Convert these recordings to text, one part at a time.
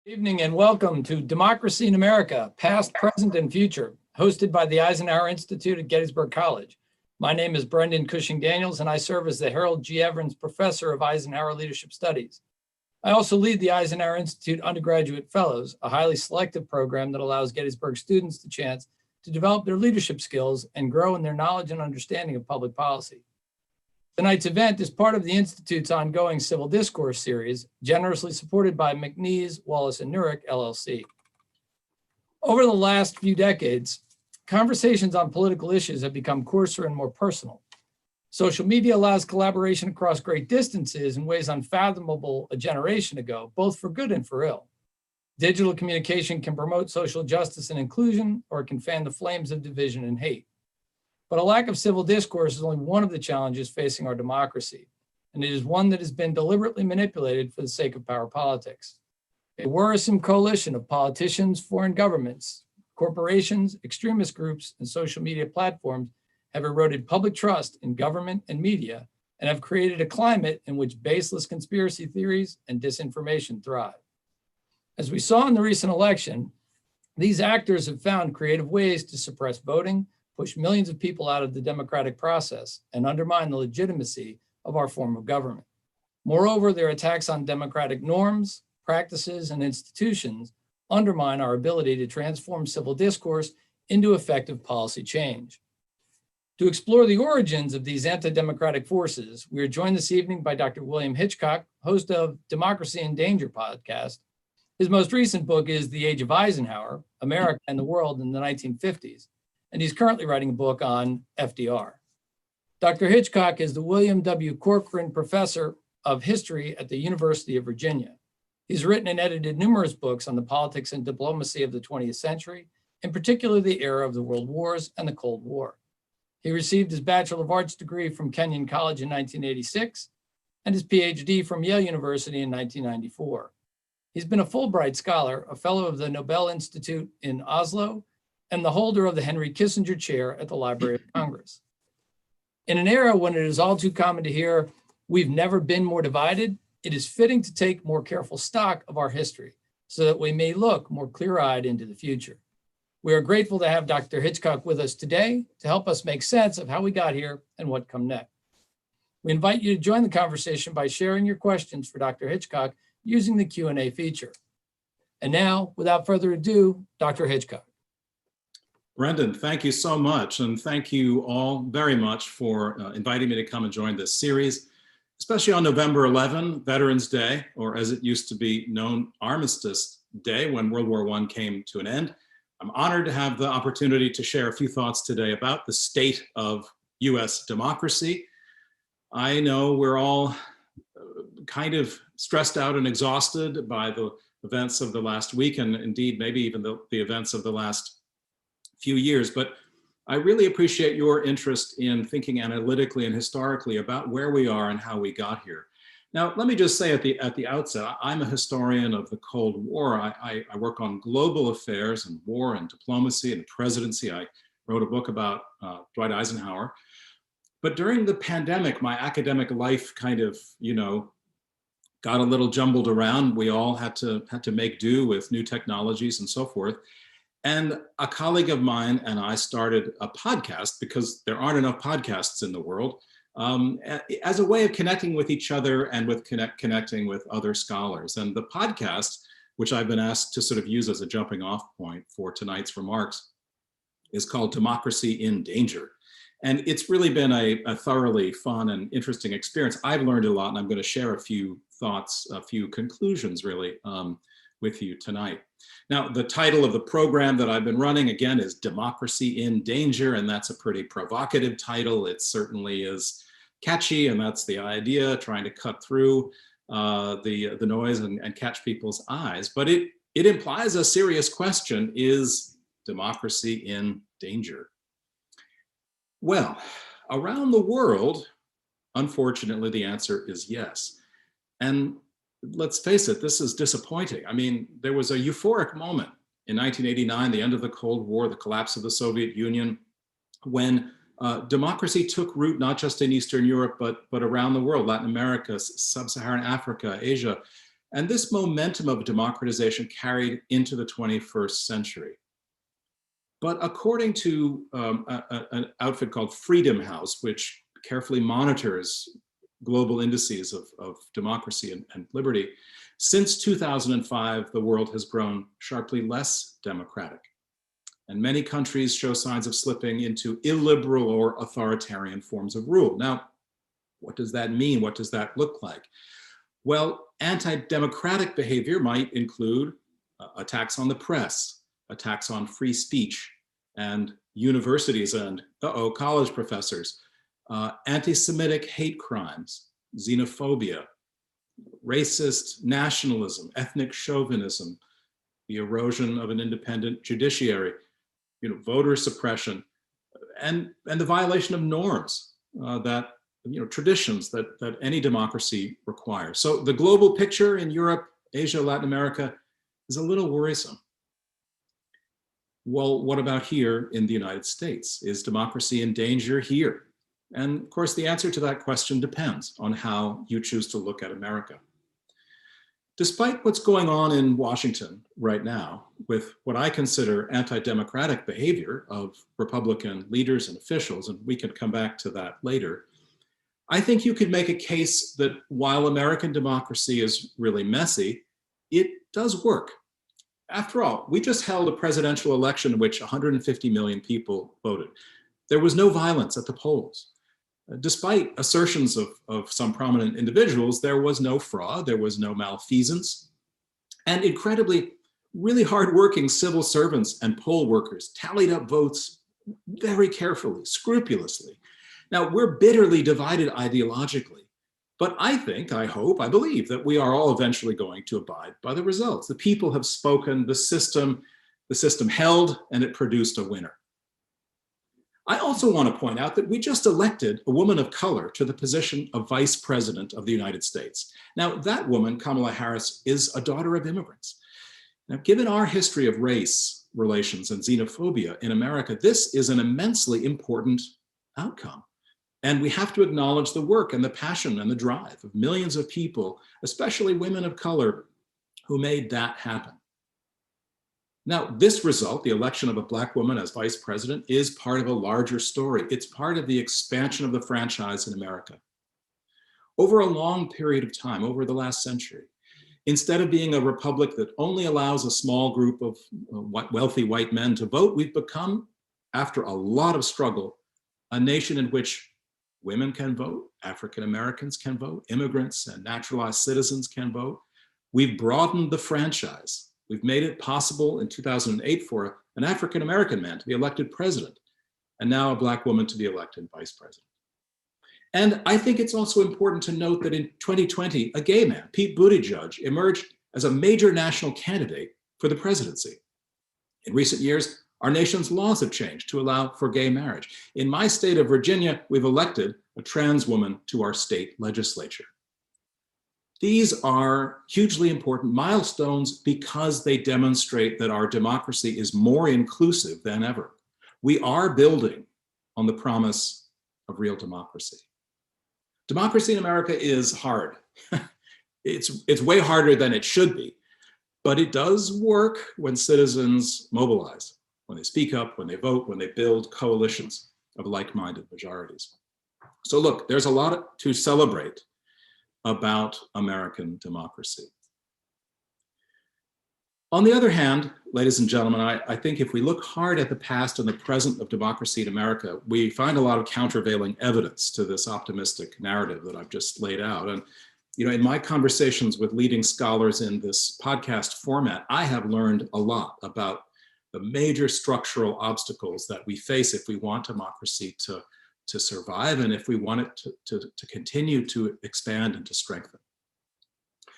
Evening and welcome to Democracy in America, Past, Present, and Future, hosted by the Eisenhower Institute at Gettysburg College. My name is Brendan Cushing-Daniels, and I serve as the Harold G. Evans Professor of Eisenhower Leadership Studies. I also lead the Eisenhower Institute Undergraduate Fellows, a highly selective program that allows Gettysburg students the chance to develop their leadership skills and grow in their knowledge and understanding of public policy. Tonight's event is part of the Institute's ongoing Civil Discourse series, generously supported by McNeese, Wallace & Nurick, LLC. Over the last few decades, conversations on political issues have become coarser and more personal. Social media allows collaboration across great distances in ways unfathomable a generation ago, both for good and for ill. Digital communication can promote social justice and inclusion, or it can fan the flames of division and hate. But a lack of civil discourse is only one of the challenges facing our democracy, and it is one that has been deliberately manipulated for the sake of power politics. A worrisome coalition of politicians, foreign governments, corporations, extremist groups, and social media platforms have eroded public trust in government and media and have created a climate in which baseless conspiracy theories and disinformation thrive. As we saw in the recent election, these actors have found creative ways to suppress voting, push millions of people out of the democratic process, and undermine the legitimacy of our form of government. Moreover, their attacks on democratic norms, practices, and institutions undermine our ability to transform civil discourse into effective policy change. To explore the origins of these anti-democratic forces, we are joined this evening by Dr. William Hitchcock, host of Democracy in Danger podcast. His most recent book is The Age of Eisenhower, America and the World in the 1950s. And he's currently writing a book on FDR. Dr. Hitchcock is the William W. Corcoran Professor of History at the University of Virginia. He's written and edited numerous books on the politics and diplomacy of the 20th century, in particular the era of the World Wars and the Cold War. He received his Bachelor of Arts degree from Kenyon College in 1986 and his Ph.D. from Yale University in 1994. He's been a Fulbright Scholar, a Fellow of the Nobel Institute in Oslo, and the holder of the Henry Kissinger Chair at the Library of Congress. In an era when it is all too common to hear, "We've never been more divided," it is fitting to take more careful stock of our history so that we may look more clear-eyed into the future. We are grateful to have Dr. Hitchcock with us today to help us make sense of how we got here and what come next. We invite you to join the conversation by sharing your questions for Dr. Hitchcock using the Q&A feature. And now, without further ado, Dr. Hitchcock. Brendan, thank you so much. And thank you all very much for inviting me to come and join this series, especially on November 11, Veterans Day, or as it used to be known, Armistice Day, when World War I came to an end. I'm honored to have the opportunity to share a few thoughts today about the state of US democracy. I know we're all kind of stressed out and exhausted by the events of the last week, and indeed maybe even the events of the last few years, but I really appreciate your interest in thinking analytically and historically about where we are and how we got here. Now, let me just say at the outset, I'm a historian of the Cold War. I work on global affairs and war and diplomacy and presidency. I wrote a book about Dwight Eisenhower. But during the pandemic, my academic life kind of, got a little jumbled around. We all had to make do with new technologies and so forth. And a colleague of mine and I started a podcast, because there aren't enough podcasts in the world, as a way of connecting with each other and with connecting with other scholars. And the podcast, which I've been asked to sort of use as a jumping off point for tonight's remarks, is called Democracy in Danger. And it's really been a thoroughly fun and interesting experience. I've learned a lot, and I'm going to share a few thoughts, a few conclusions really, with you tonight. Now, the title of the program that I've been running, again, is Democracy in Danger, and that's a pretty provocative title. It certainly is catchy, and that's the idea, trying to cut through the noise and catch people's eyes. But it implies a serious question: is democracy in danger? Well, around the world, unfortunately, the answer is yes. And let's face it, this is disappointing. I mean, there was a euphoric moment in 1989, the end of the Cold War, the collapse of the Soviet Union, when democracy took root not just in Eastern Europe, but around the world, Latin America, Sub-Saharan Africa, Asia. And this momentum of democratization carried into the 21st century. But according to an outfit called Freedom House, which carefully monitors global indices of democracy and liberty, since 2005, the world has grown sharply less democratic. And many countries show signs of slipping into illiberal or authoritarian forms of rule. Now, what does that mean? What does that look like? Well, anti-democratic behavior might include attacks on the press, attacks on free speech and universities and, college professors, anti-Semitic hate crimes, xenophobia, racist nationalism, ethnic chauvinism, the erosion of an independent judiciary, voter suppression, and the violation of norms traditions that any democracy requires. So the global picture in Europe, Asia, Latin America is a little worrisome. Well, what about here in the United States? Is democracy in danger here? And of course, the answer to that question depends on how you choose to look at America. Despite what's going on in Washington right now with what I consider anti-democratic behavior of Republican leaders and officials, and we can come back to that later, I think you could make a case that while American democracy is really messy, it does work. After all, we just held a presidential election in which 150 million people voted. There was no violence at the polls. Despite assertions of some prominent individuals, there was no fraud, there was no malfeasance, and incredibly, really hardworking civil servants and poll workers tallied up votes very carefully, scrupulously. Now, we're bitterly divided ideologically, but I think, I hope, I believe that we are all eventually going to abide by the results. The people have spoken, the system held, and it produced a winner. I also want to point out that we just elected a woman of color to the position of Vice President of the United States. Now, that woman, Kamala Harris, is a daughter of immigrants. Now, given our history of race relations and xenophobia in America, this is an immensely important outcome. And we have to acknowledge the work and the passion and the drive of millions of people, especially women of color, who made that happen. Now, this result, the election of a Black woman as vice president, is part of a larger story. It's part of the expansion of the franchise in America. Over a long period of time, over the last century, instead of being a republic that only allows a small group of wealthy white men to vote, we've become, after a lot of struggle, a nation in which women can vote, African Americans can vote, immigrants and naturalized citizens can vote. We've broadened the franchise. We've made it possible in 2008 for an African American man to be elected president, and now a Black woman to be elected vice president. And I think it's also important to note that in 2020, a gay man, Pete Buttigieg, emerged as a major national candidate for the presidency. In recent years, our nation's laws have changed to allow for gay marriage. In my state of Virginia, we've elected a trans woman to our state legislature. These are hugely important milestones because they demonstrate that our democracy is more inclusive than ever. We are building on the promise of real democracy. Democracy in America is hard. It's way harder than it should be, but it does work when citizens mobilize, when they speak up, when they vote, when they build coalitions of like-minded majorities. So look, there's a lot to celebrate about American democracy. On the other hand, ladies and gentlemen, I think if we look hard at the past and the present of democracy in America, we find a lot of countervailing evidence to this optimistic narrative that I've just laid out. And in my conversations with leading scholars in this podcast format, I have learned a lot about the major structural obstacles that we face if we want democracy to survive and if we want it to continue to expand and to strengthen.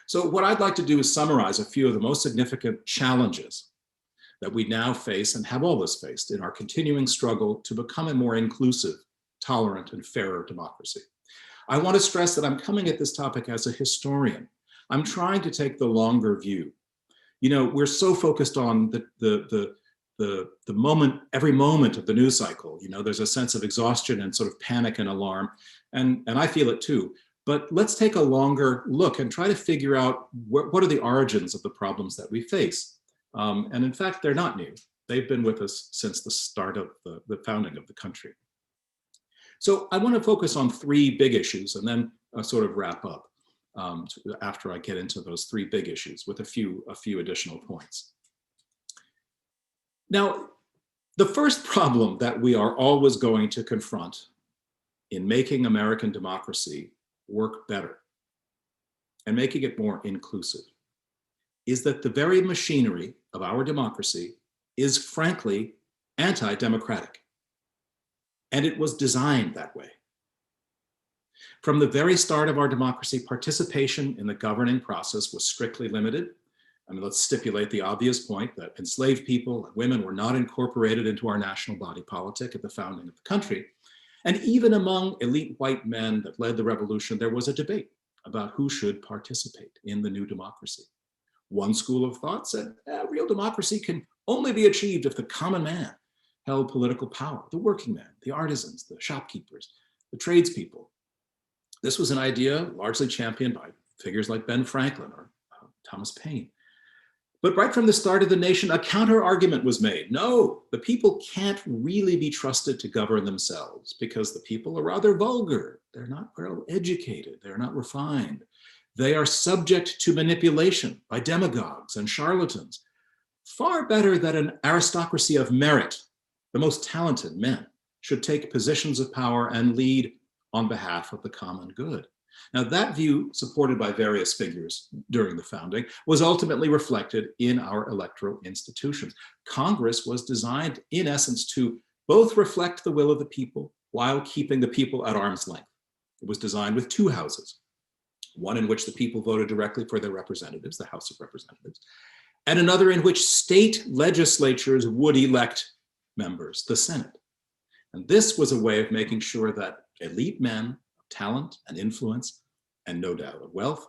So what I'd like to do is summarize a few of the most significant challenges that we now face and have always faced in our continuing struggle to become a more inclusive, tolerant, and fairer democracy. I want to stress that I'm coming at this topic as a historian. I'm trying to take the longer view. We're so focused on the moment, every moment of the news cycle. There's a sense of exhaustion and sort of panic and alarm, and I feel it too. But let's take a longer look and try to figure out what are the origins of the problems that we face. And in fact, they're not new. They've been with us since the start of the founding of the country. So I want to focus on three big issues and then sort of wrap up after I get into those three big issues with a few additional points. Now, the first problem that we are always going to confront in making American democracy work better and making it more inclusive is that the very machinery of our democracy is frankly anti-democratic. And it was designed that way. From the very start of our democracy, participation in the governing process was strictly limited. I mean, let's stipulate the obvious point that enslaved people and women were not incorporated into our national body politic at the founding of the country. And even among elite white men that led the revolution, there was a debate about who should participate in the new democracy. One school of thought said, real democracy can only be achieved if the common man held political power, the working man, the artisans, the shopkeepers, the tradespeople. This was an idea largely championed by figures like Ben Franklin or Thomas Paine. But right from the start of the nation, a counter argument was made. No, the people can't really be trusted to govern themselves because the people are rather vulgar. They're not well educated. They're not refined. They are subject to manipulation by demagogues and charlatans. Far better that an aristocracy of merit, the most talented men, should take positions of power and lead on behalf of the common good. Now, that view, supported by various figures during the founding, was ultimately reflected in our electoral institutions. Congress was designed, in essence, to both reflect the will of the people while keeping the people at arm's length. It was designed with two houses, one in which the people voted directly for their representatives, the House of Representatives, and another in which state legislatures would elect members, the Senate. And this was a way of making sure that elite men of talent and influence, and no doubt of wealth,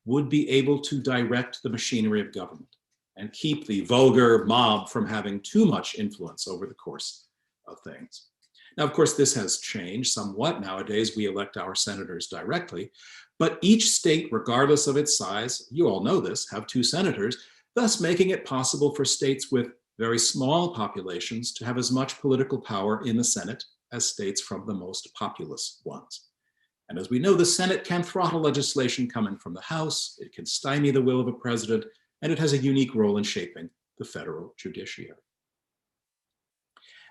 would be able to direct the machinery of government and keep the vulgar mob from having too much influence over the course of things. Now, of course, this has changed somewhat. Nowadays, we elect our senators directly, but each state, regardless of its size, you all know this, have two senators, thus making it possible for states with very small populations to have as much political power in the Senate as states from the most populous ones. And as we know, the Senate can throttle legislation coming from the House, it can stymie the will of a president, and it has a unique role in shaping the federal judiciary.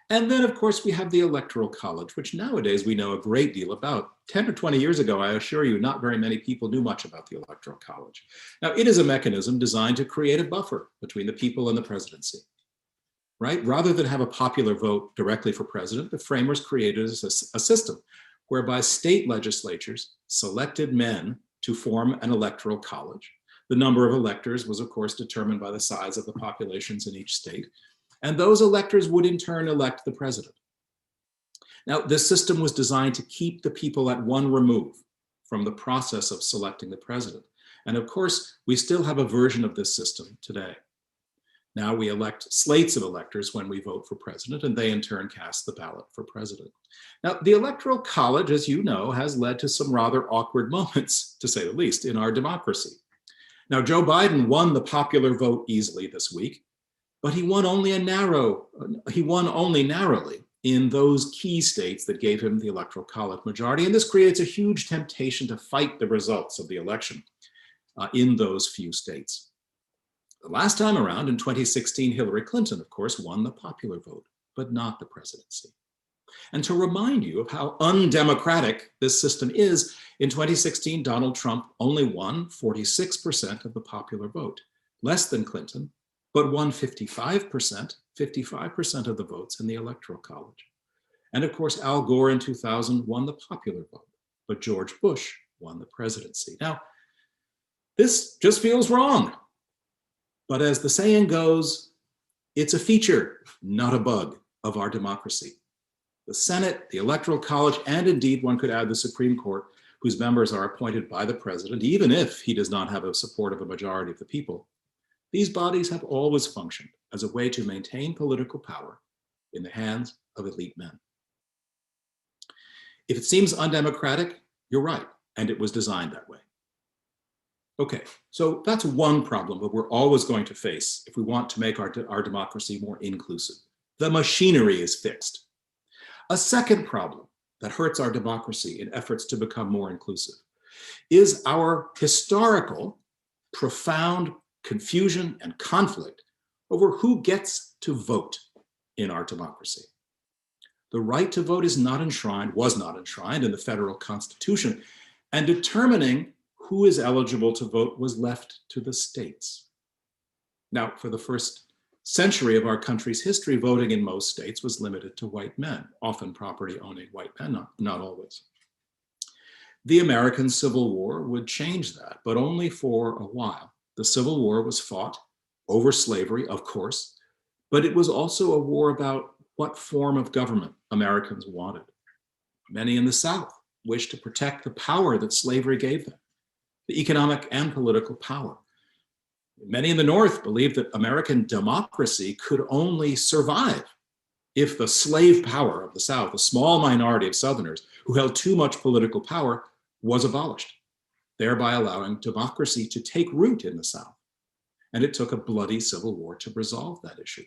And then, of course, we have the Electoral College, which nowadays we know a great deal about. 10 or 20 years ago, I assure you, not very many people knew much about the Electoral College. Now, it is a mechanism designed to create a buffer between the people and the presidency, right? Rather than have a popular vote directly for president, the framers created a system whereby state legislatures selected men to form an electoral college. The number of electors was, of course, determined by the size of the populations in each state. And those electors would in turn elect the president. Now, this system was designed to keep the people at one remove from the process of selecting the president. And of course, we still have a version of this system today. Now we elect slates of electors when we vote for president, and they in turn cast the ballot for president. Now, the Electoral College, as you know, has led to some rather awkward moments, to say the least, in our democracy. Now, Joe Biden won the popular vote easily this week, but he won only narrowly in those key states that gave him the Electoral College majority. And this creates a huge temptation to fight the results of the election in those few states. The last time around, in 2016, Hillary Clinton, of course, won the popular vote, but not the presidency. And to remind you of how undemocratic this system is, in 2016, Donald Trump only won 46% of the popular vote, less than Clinton, but won 55% of the votes in the Electoral College. And of course, Al Gore in 2000 won the popular vote, but George Bush won the presidency. Now, this just feels wrong. But as the saying goes, it's a feature, not a bug, of our democracy. The Senate, the Electoral College, and indeed one could add the Supreme Court, whose members are appointed by the president, even if he does not have the support of a majority of the people. These bodies have always functioned as a way to maintain political power in the hands of elite men. If it seems undemocratic, you're right. and it was designed that way. Okay, so that's one problem that we're always going to face if we want to make our democracy more inclusive. The machinery is fixed. A second problem that hurts our democracy in efforts to become more inclusive is our historical, profound confusion and conflict over who gets to vote in our democracy. The right to vote is not enshrined, was not enshrined in the federal Constitution, and determining who is eligible to vote was left to the states. Now, for the first century of our country's history, voting in most states was limited to white men, often property-owning white men, not always. The American Civil War would change that, but only for a while. The Civil War was fought over slavery, of course, but it was also a war about what form of government Americans wanted. Many in the South wished to protect the power that slavery gave them, the economic and political power. Many in the North believed that American democracy could only survive if the slave power of the South, a small minority of Southerners who held too much political power, was abolished, thereby allowing democracy to take root in the South. And it took a bloody civil war to resolve that issue.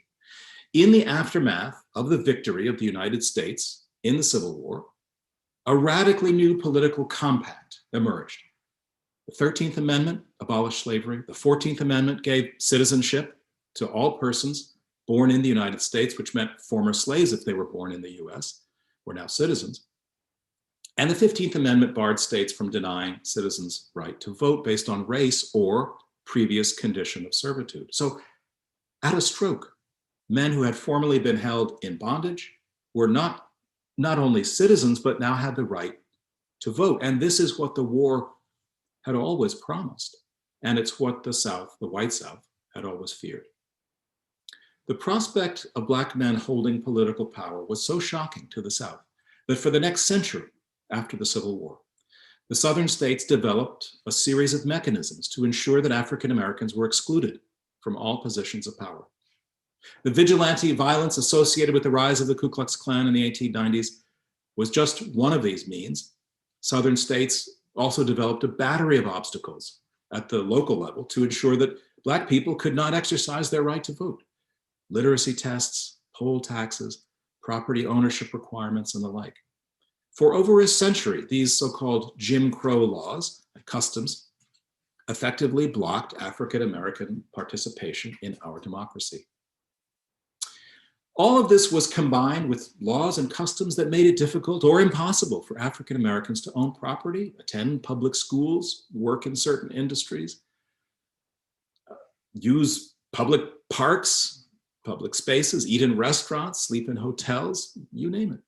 In the aftermath of the victory of the United States in the Civil War, a radically new political compact emerged. The 13th Amendment abolished slavery. The 14th Amendment gave citizenship to all persons born in the United States, which meant former slaves, if they were born in the US, were now citizens. And the 15th Amendment barred states from denying citizens' right to vote based on race or previous condition of servitude. So at a stroke, men who had formerly been held in bondage were not only citizens, but now had the right to vote. And this is what the war had always promised. And it's what the South, the white South, had always feared. The prospect of Black men holding political power was so shocking to the South that for the next century after the Civil War, the Southern states developed a series of mechanisms to ensure that African Americans were excluded from all positions of power. The vigilante violence associated with the rise of the Ku Klux Klan in the 1890s was just one of these means. Southern states also developed a battery of obstacles at the local level to ensure that Black people could not exercise their right to vote. Literacy tests, poll taxes, property ownership requirements, and the like. For over a century, these so-called Jim Crow laws and customs effectively blocked African American participation in our democracy. All of this was combined with laws and customs that made it difficult or impossible for African Americans to own property, attend public schools, work in certain industries, use public parks, public spaces, eat in restaurants, sleep in hotels, you name it.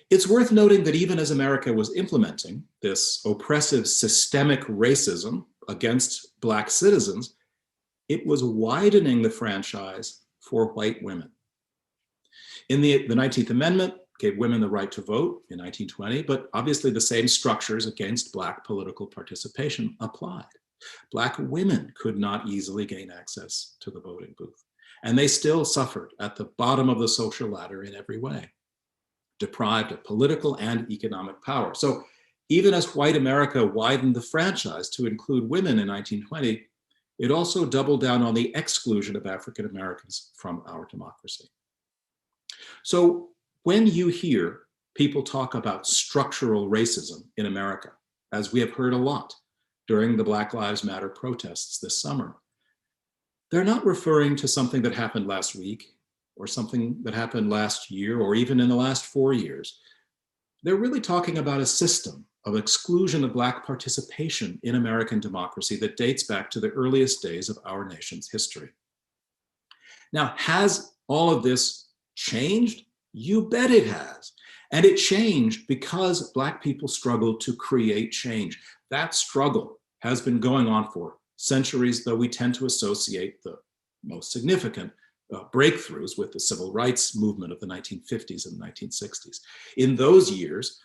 It's worth noting that even as America was implementing this oppressive systemic racism against Black citizens, it was widening the franchise for white women. In the 19th Amendment gave women the right to vote in 1920, but obviously the same structures against Black political participation applied. Black women could not easily gain access to the voting booth, and they still suffered at the bottom of the social ladder in every way, deprived of political and economic power. So even as white America widened the franchise to include women in 1920, it also doubled down on the exclusion of African Americans from our democracy. So when you hear people talk about structural racism in America, as we have heard a lot during the Black Lives Matter protests this summer, they're not referring to something that happened last week or something that happened last year or even in the last 4 years. They're really talking about a system of exclusion of Black participation in American democracy that dates back to the earliest days of our nation's history. Now, has all of this changed? You bet it has. And it changed because Black people struggled to create change. That struggle has been going on for centuries, though we tend to associate the most significant breakthroughs with the civil rights movement of the 1950s and 1960s. In those years,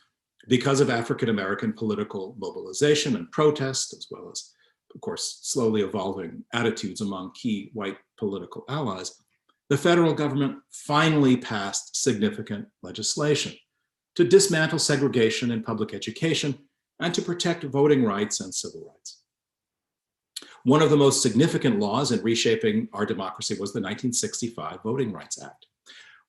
because of African American political mobilization and protest, as well as, of course, slowly evolving attitudes among key white political allies, the federal government finally passed significant legislation to dismantle segregation in public education and to protect voting rights and civil rights. One of the most significant laws in reshaping our democracy was the 1965 Voting Rights Act,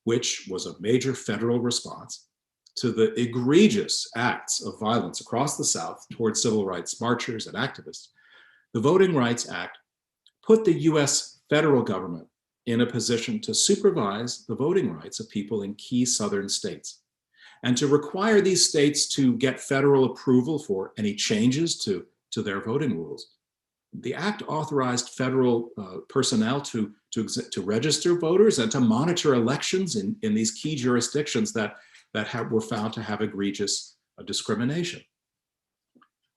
which was a major federal response to the egregious acts of violence across the South towards civil rights marchers and activists. The Voting Rights Act put the US federal government in a position to supervise the voting rights of people in key Southern states and to require these states to get federal approval for any changes to their voting rules. The act authorized federal personnel to register voters and to monitor elections in these key jurisdictions that were found to have egregious discrimination.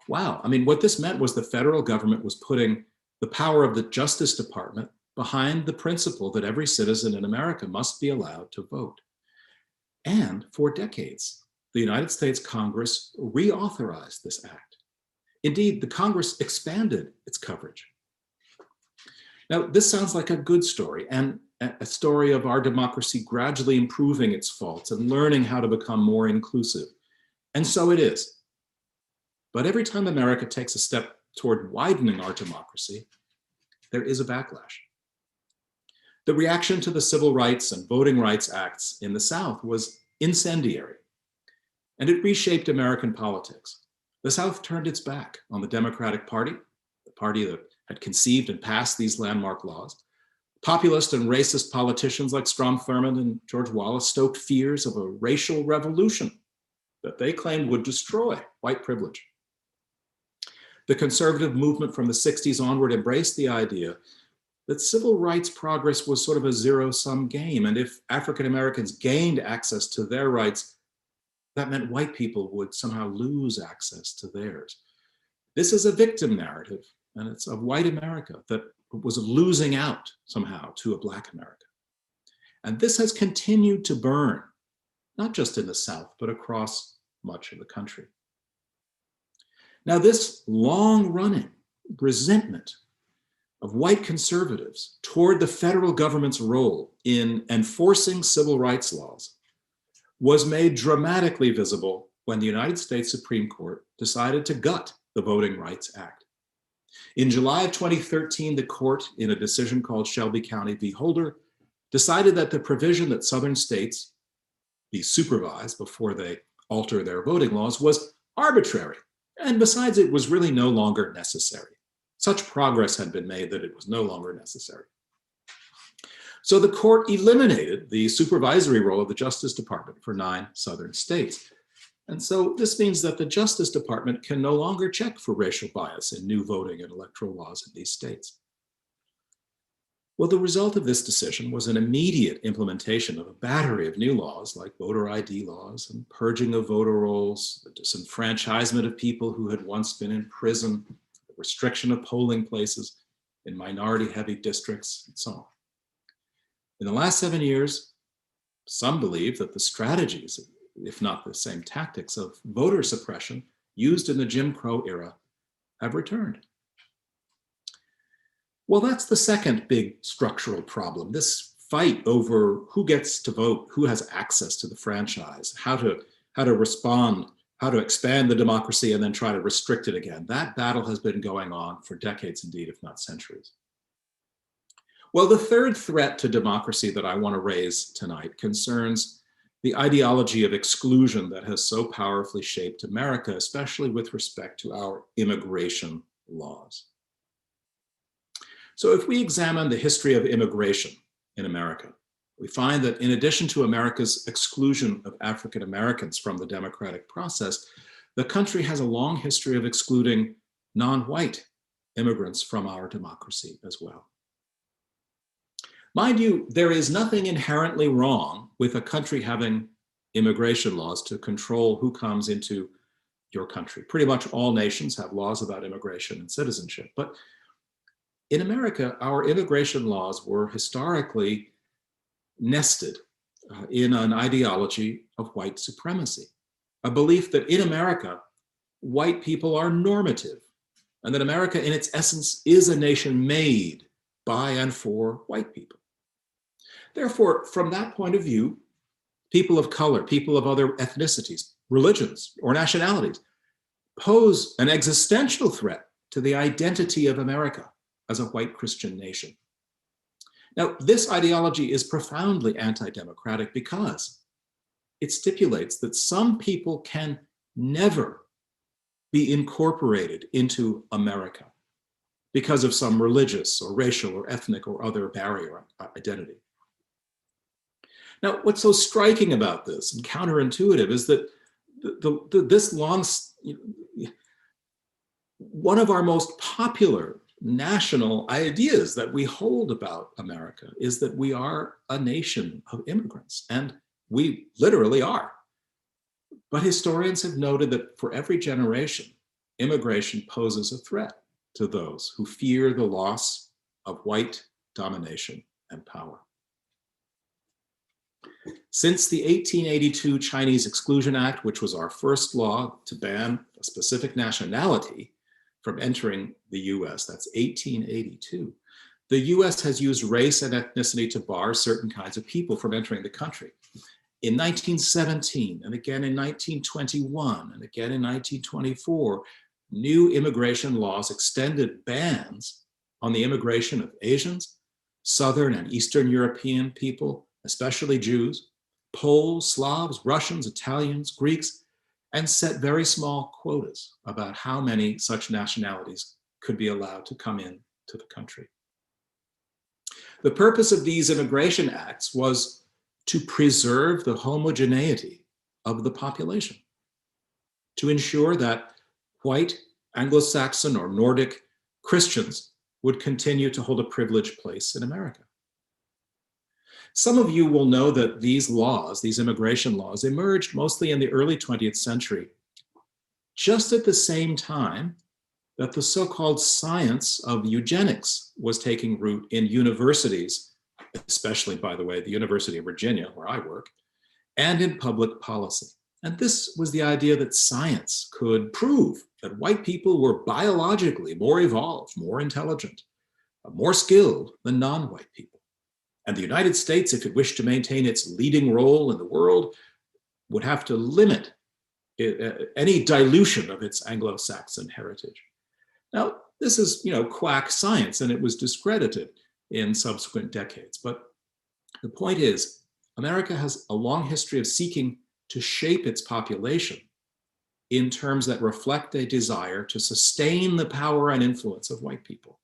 Wow, I mean, what this meant was the federal government was putting the power of the Justice Department behind the principle that every citizen in America must be allowed to vote. And for decades, the United States Congress reauthorized this act. Indeed, the Congress expanded its coverage. Now, this sounds like a good story and a story of our democracy gradually improving its faults and learning how to become more inclusive. And so it is. But every time America takes a step toward widening our democracy, there is a backlash. The reaction to the Civil Rights and Voting Rights Acts in the South was incendiary, and it reshaped American politics. The South turned its back on the Democratic Party, the party that had conceived and passed these landmark laws. Populist and racist politicians like Strom Thurmond and George Wallace stoked fears of a racial revolution that they claimed would destroy white privilege. The conservative movement from the 60s onward embraced the idea that civil rights progress was sort of a zero-sum game, and if African Americans gained access to their rights, that meant white people would somehow lose access to theirs. This is a victim narrative, and it's of white America that was losing out somehow to a Black America. And this has continued to burn, not just in the South, but across much of the country. Now, this long-running resentment of white conservatives toward the federal government's role in enforcing civil rights laws was made dramatically visible when the United States Supreme Court decided to gut the Voting Rights Act. In July of 2013, the court, in a decision called Shelby County v. Holder, decided that the provision that Southern states be supervised before they alter their voting laws was arbitrary, and besides, it was really no longer necessary. Such progress had been made that it was no longer necessary. So the court eliminated the supervisory role of the Justice Department for 9 Southern states. And so this means that the Justice Department can no longer check for racial bias in new voting and electoral laws in these states. Well, the result of this decision was an immediate implementation of a battery of new laws like voter ID laws and purging of voter rolls, the disenfranchisement of people who had once been in prison, the restriction of polling places in minority-heavy districts, and so on. In the last 7 years, some believe that the strategies, if not the same tactics, of voter suppression used in the Jim Crow era have returned. Well, that's the second big structural problem, this fight over who gets to vote, who has access to the franchise, how to respond, how to expand the democracy and then try to restrict it again. That battle has been going on for decades indeed, if not centuries. Well, the third threat to democracy that I want to raise tonight concerns the ideology of exclusion that has so powerfully shaped America, especially with respect to our immigration laws. So if we examine the history of immigration in America, we find that in addition to America's exclusion of African Americans from the democratic process, the country has a long history of excluding non-white immigrants from our democracy as well. Mind you, there is nothing inherently wrong with a country having immigration laws to control who comes into your country. Pretty much all nations have laws about immigration and citizenship. But in America, our immigration laws were historically nested in an ideology of white supremacy, a belief that in America, white people are normative, and that America in its essence is a nation made by and for white people. Therefore, from that point of view, people of color, people of other ethnicities, religions, or nationalities pose an existential threat to the identity of America as a white Christian nation. Now, this ideology is profoundly anti-democratic because it stipulates that some people can never be incorporated into America because of some religious or racial or ethnic or other barrier identity. Now, what's so striking about this and counterintuitive is that one of our most popular national ideas that we hold about America is that we are a nation of immigrants, and we literally are. But historians have noted that for every generation, immigration poses a threat to those who fear the loss of white domination and power. Since the 1882 Chinese Exclusion Act, which was our first law to ban a specific nationality from entering the US, that's 1882, the US has used race and ethnicity to bar certain kinds of people from entering the country. In 1917, and again in 1921, and again in 1924, new immigration laws extended bans on the immigration of Asians, Southern and Eastern European people, especially Jews, Poles, Slavs, Russians, Italians, Greeks, and set very small quotas about how many such nationalities could be allowed to come in to the country. The purpose of these immigration acts was to preserve the homogeneity of the population, to ensure that white, Anglo-Saxon, or Nordic Christians would continue to hold a privileged place in America. Some of you will know that these laws, these immigration laws, emerged mostly in the early 20th century, just at the same time that the so-called science of eugenics was taking root in universities, especially, by the way, the University of Virginia, where I work, and in public policy. And this was the idea that science could prove that white people were biologically more evolved, more intelligent, more skilled than non-white people. And the United States, if it wished to maintain its leading role in the world, would have to limit any dilution of its Anglo-Saxon heritage. Now, this is, quack science, and it was discredited in subsequent decades. But the point is, America has a long history of seeking to shape its population in terms that reflect a desire to sustain the power and influence of white people.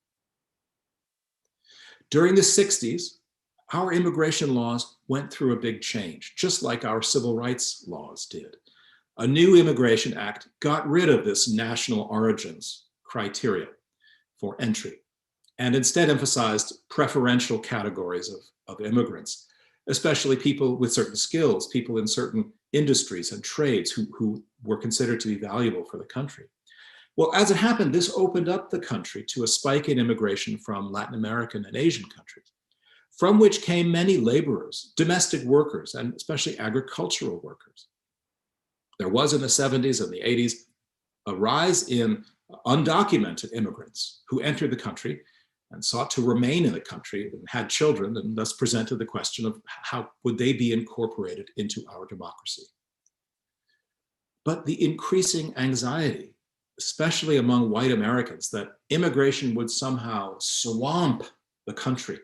During the 60s, our immigration laws went through a big change, just like our civil rights laws did. A new Immigration Act got rid of this national origins criteria for entry and instead emphasized preferential categories of immigrants, especially people with certain skills, people in certain industries and trades who were considered to be valuable for the country. Well, as it happened, this opened up the country to a spike in immigration from Latin American and Asian countries, from which came many laborers, domestic workers, and especially agricultural workers. There was in the 70s and the 80s a rise in undocumented immigrants who entered the country and sought to remain in the country and had children, and thus presented the question of how would they be incorporated into our democracy. But the increasing anxiety, especially among white Americans, that immigration would somehow swamp the country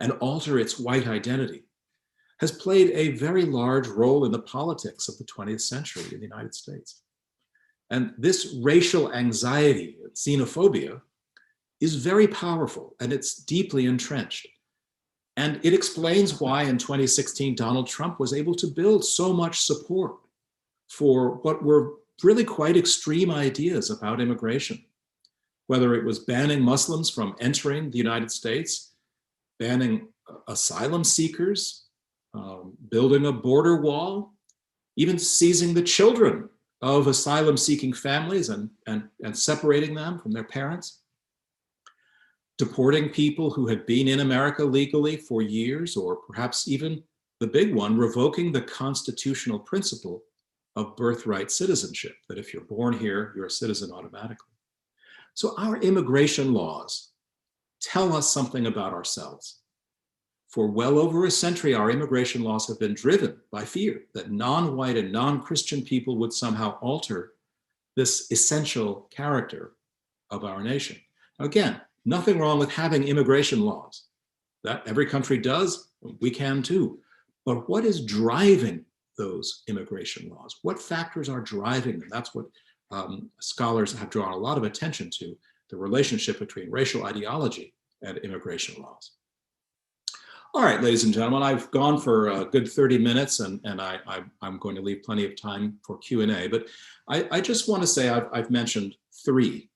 and alter its white identity, has played a very large role in the politics of the 20th century in the United States. And this racial anxiety, xenophobia, is very powerful, and it's deeply entrenched. And it explains why in 2016, Donald Trump was able to build so much support for what were really quite extreme ideas about immigration, whether it was banning Muslims from entering the United States, banning asylum seekers, building a border wall, even seizing the children of asylum-seeking families and separating them from their parents, deporting people who had been in America legally for years, or perhaps even the big one, revoking the constitutional principle of birthright citizenship, that if you're born here, you're a citizen automatically. So our immigration laws tell us something about ourselves. For well over a century, our immigration laws have been driven by fear that non-white and non-Christian people would somehow alter this essential character of our nation. Again, nothing wrong with having immigration laws. That every country does, we can too. But what is driving those immigration laws? What factors are driving them? That's what scholars have drawn a lot of attention to, the relationship between racial ideology and immigration laws. All right, ladies and gentlemen, I've gone for a good 30 minutes and I'm going to leave plenty of time for Q&A, but I just want to say I've mentioned three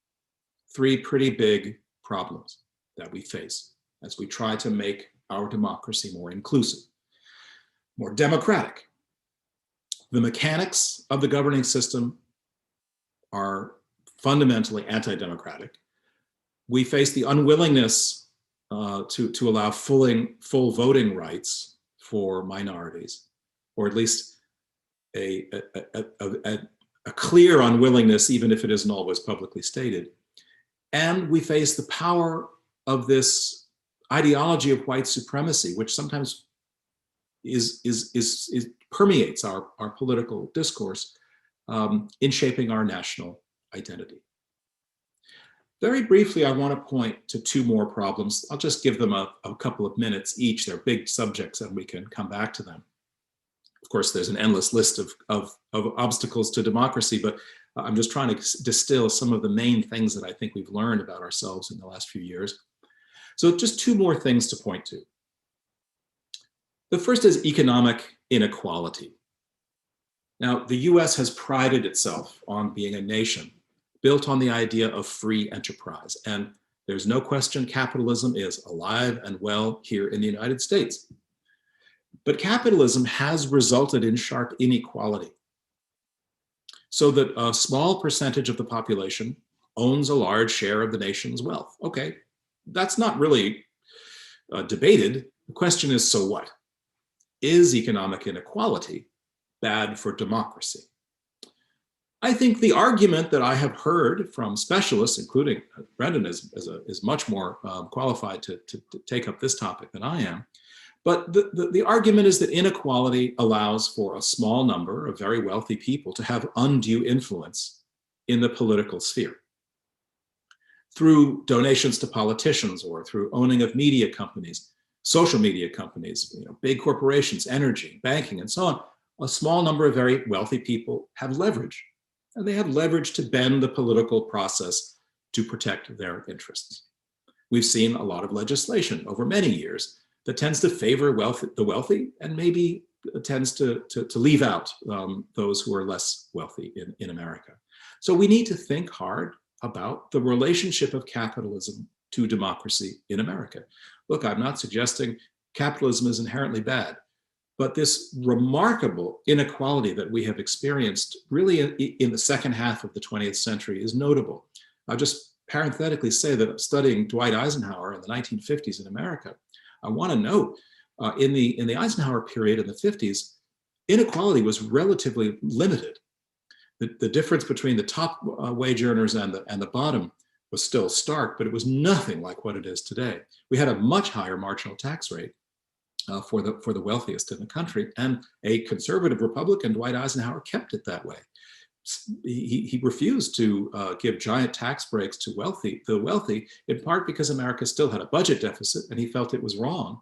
pretty big problems that we face as we try to make our democracy more inclusive, more democratic. The mechanics of the governing system are fundamentally anti-democratic. We face the unwillingness to allow full voting rights for minorities, or at least a clear unwillingness, even if it isn't always publicly stated. And we face the power of this ideology of white supremacy, which sometimes permeates our political discourse in shaping our national identity. Very briefly, I want to point to two more problems. I'll just give them a couple of minutes each. They're big subjects and we can come back to them. Of course, there's an endless list of obstacles to democracy, but I'm just trying to distill some of the main things that I think we've learned about ourselves in the last few years. So just two more things to point to. The first is economic inequality. Now, the US has prided itself on being a nation built on the idea of free enterprise. And there's no question capitalism is alive and well here in the United States. But capitalism has resulted in sharp inequality, so that a small percentage of the population owns a large share of the nation's wealth. Okay, that's not really debated. The question is, so what? Is economic inequality bad for democracy? I think the argument that I have heard from specialists, including Brendan is much more qualified to take up this topic than I am, but the argument is that inequality allows for a small number of very wealthy people to have undue influence in the political sphere through donations to politicians or through owning of media companies, social media companies, big corporations, energy, banking, and so on. A small number of very wealthy people have leverage, and they have leverage to bend the political process to protect their interests. We've seen a lot of legislation over many years that tends to favor the wealthy and maybe tends to leave out those who are less wealthy in America. So we need to think hard about the relationship of capitalism to democracy in America. Look, I'm not suggesting capitalism is inherently bad, but this remarkable inequality that we have experienced really in the second half of the 20th century is notable. I'll just parenthetically say that studying Dwight Eisenhower in the 1950s in America, I want to note in the Eisenhower period in the 50s, inequality was relatively limited. The difference between the top wage earners and the bottom was still stark, but it was nothing like what it is today. We had a much higher marginal tax rate for the wealthiest in the country, and a conservative Republican, Dwight Eisenhower, kept it that way. He refused to give giant tax breaks to the wealthy, in part because America still had a budget deficit, and he felt it was wrong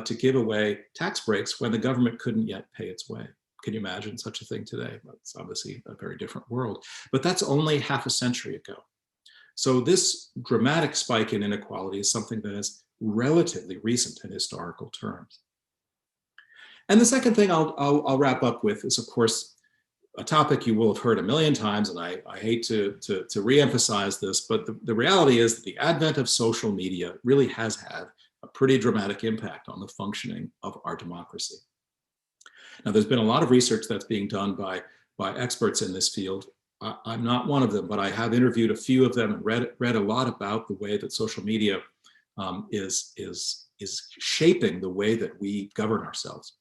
to give away tax breaks when the government couldn't yet pay its way. Can you imagine such a thing today? It's obviously a very different world, but that's only half a century ago. So this dramatic spike in inequality is something that is relatively recent in historical terms. And the second thing I'll wrap up with is, of course, a topic you will have heard a million times, and I hate to reemphasize this, but the reality is that the advent of social media really has had a pretty dramatic impact on the functioning of our democracy. Now, there's been a lot of research that's being done by experts in this field. I'm not one of them, but I have interviewed a few of them and read a lot about the way that social media is shaping the way that we govern ourselves.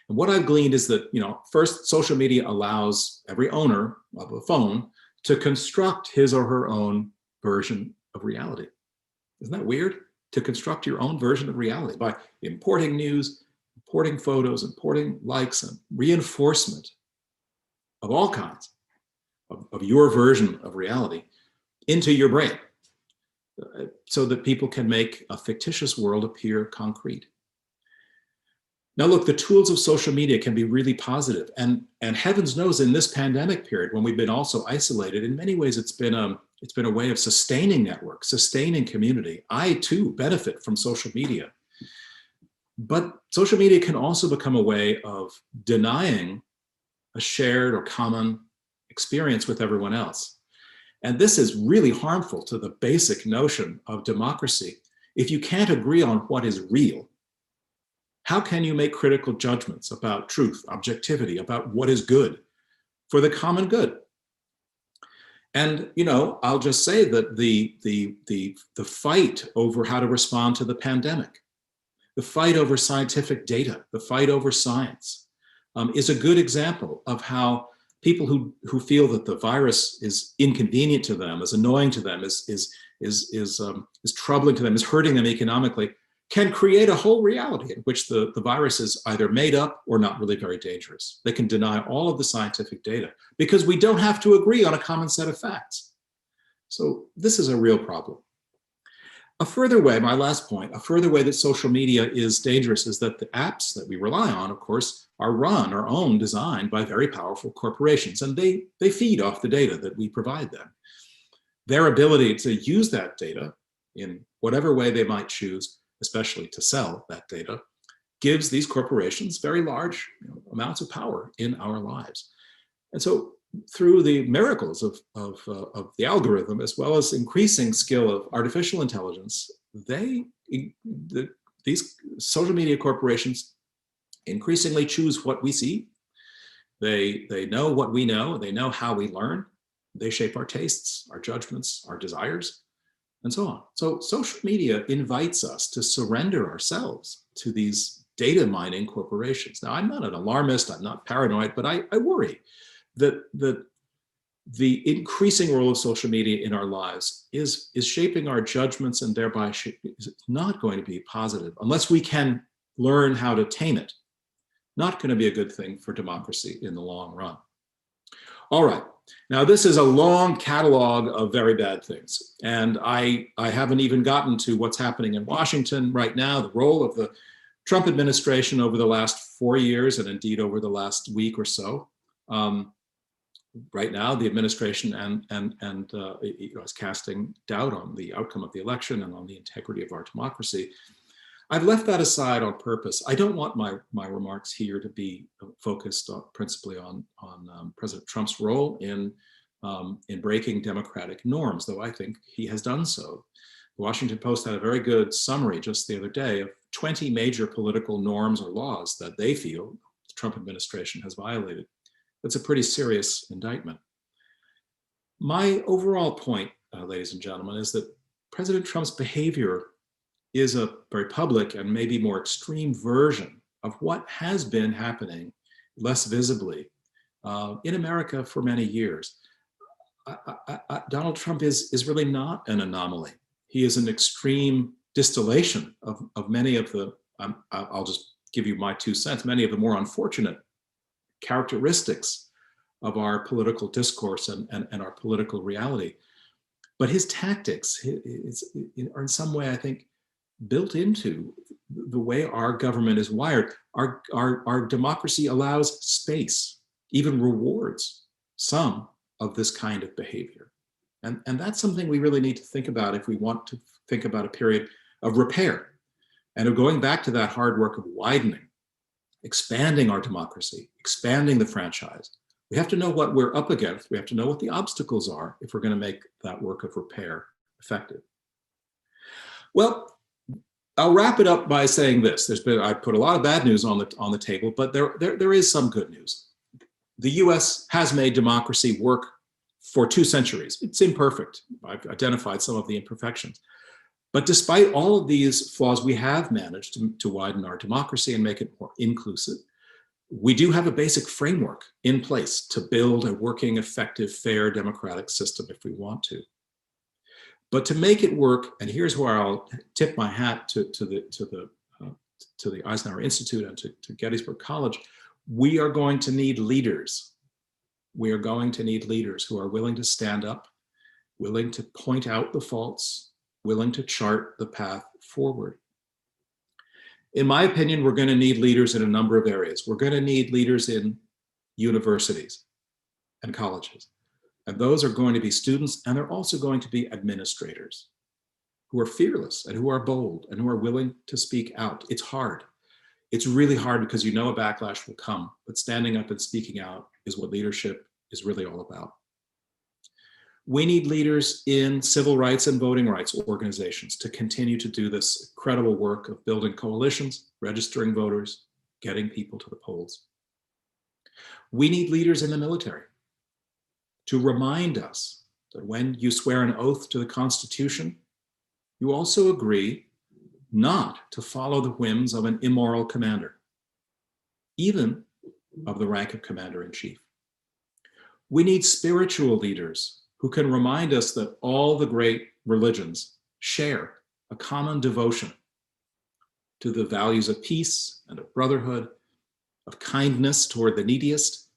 And what I've gleaned is that, first, social media allows every owner of a phone to construct his or her own version of reality. Isn't that weird? To construct your own version of reality by importing news, importing photos, importing likes, and reinforcement of all kinds. of your version of reality into your brain so that people can make a fictitious world appear concrete. Now, look, the tools of social media can be really positive, and heavens knows in this pandemic period when we've been also isolated, in many ways it's been a way of sustaining networks, sustaining community. I too benefit from social media, but social media can also become a way of denying a shared or common experience with everyone else. And this is really harmful to the basic notion of democracy. If you can't agree on what is real, how can you make critical judgments about truth, objectivity, about what is good for the common good? And, you know, I'll just say that the fight over how to respond to the pandemic, the fight over scientific data, the fight over science, is a good example of how people who feel that the virus is inconvenient to them, is annoying to them, is troubling to them, is hurting them economically, can create a whole reality in which the virus is either made up or not really very dangerous. They can deny all of the scientific data because we don't have to agree on a common set of facts. So this is a real problem. A further way, my last point, a further way that social media is dangerous is that the apps that we rely on, of course, are owned, designed by very powerful corporations, and they feed off the data that we provide them. Their ability to use that data in whatever way they might choose, especially to sell that data, gives these corporations very large amounts of power in our lives. And so through the miracles of the algorithm, as well as increasing skill of artificial intelligence, these social media corporations increasingly choose what we see. They know what we know, they know how we learn, they shape our tastes, our judgments, our desires, and so on. So social media invites us to surrender ourselves to these data mining corporations. Now, I'm not an alarmist, I'm not paranoid, but I worry that the increasing role of social media in our lives is shaping our judgments and thereby is not going to be positive unless we can learn how to tame it. Not going to be a good thing for democracy in the long run. All right. Now, this is a long catalog of very bad things, and I haven't even gotten to what's happening in Washington right now, the role of the Trump administration over the last 4 years, and indeed over the last week or so. Right now, the administration is casting doubt on the outcome of the election and on the integrity of our democracy. I've left that aside on purpose. I don't want my remarks here to be focused principally on President Trump's role in breaking democratic norms, though I think he has done so. The Washington Post had a very good summary just the other day of 20 major political norms or laws that they feel the Trump administration has violated. That's a pretty serious indictment. My overall point, ladies and gentlemen, is that President Trump's behavior is a very public and maybe more extreme version of what has been happening less visibly in America for many years. Donald Trump is really not an anomaly. He is an extreme distillation of many of the, I'll just give you my 2 cents, many of the more unfortunate characteristics of our political discourse and our political reality. But his tactics are in some way, I think, built into the way our government is wired. Our democracy allows space, even rewards some of this kind of behavior. And that's something we really need to think about if we want to think about a period of repair and of going back to that hard work of widening, expanding our democracy, expanding the franchise. We have to know what we're up against. We have to know what the obstacles are if we're going to make that work of repair effective. Well, I'll wrap it up by saying this. I put a lot of bad news on the table, but there is some good news. The US has made democracy work for 2 centuries. It's imperfect. I've identified some of the imperfections. But despite all of these flaws, we have managed to widen our democracy and make it more inclusive. We do have a basic framework in place to build a working, effective, fair democratic system if we want to. But to make it work, and here's where I'll tip my hat to the Eisenhower Institute and to Gettysburg College, we are going to need leaders. we are going to need leaders who are willing to stand up, willing to point out the faults, willing to chart the path forward. In my opinion, we're going to need leaders in a number of areas. We're going to need leaders in universities and colleges. And those are going to be students, and they're also going to be administrators who are fearless and who are bold and who are willing to speak out. It's hard. It's really hard because you know a backlash will come, but standing up and speaking out is what leadership is really all about. We need leaders in civil rights and voting rights organizations to continue to do this incredible work of building coalitions, registering voters, getting people to the polls. We need leaders in the military to remind us that when you swear an oath to the Constitution, you also agree not to follow the whims of an immoral commander, even of the rank of commander-in-chief. We need spiritual leaders who can remind us that all the great religions share a common devotion to the values of peace and of brotherhood, of kindness toward the neediest,